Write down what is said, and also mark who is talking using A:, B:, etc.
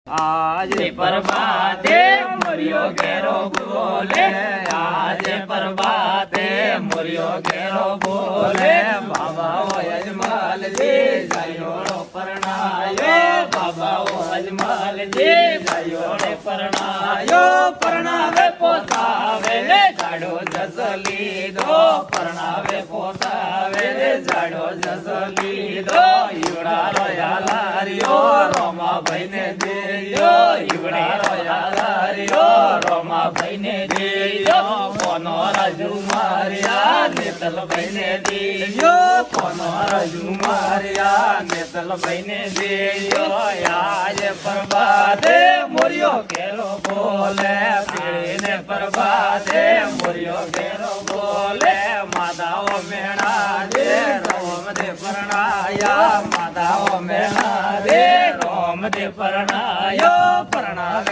A: आज प्रभाते मुरियो घेरो बोले, आज प्रभाते मुरियो घेरो बोले, बाबा ओ अजमल जी जायोड़ो परणायो, बाबा ओ अजमल जी जायोड़े परणायो, परणावे पोतावे ले जाडो जसली दो, परणावे पोतावे ले जाडो जसली दो, युड़ा रोया लारियो रोमा भाई ने दे युड़ा रोया लारियो रोमा भाई ने दियो, कोनो राजू मारिया नेतल भाई ने दियो, कोनो राजू मारिया नेतल भाई ने दियो, आज प्रभाते मुरियो घेरो बोले, पीड़ी ने प्रभाते मुरियो घेरो बोले, मादाओ मेणा दे रोम दे परणाया, मादाओ मेणा दे रोम दे परणायो, परणावे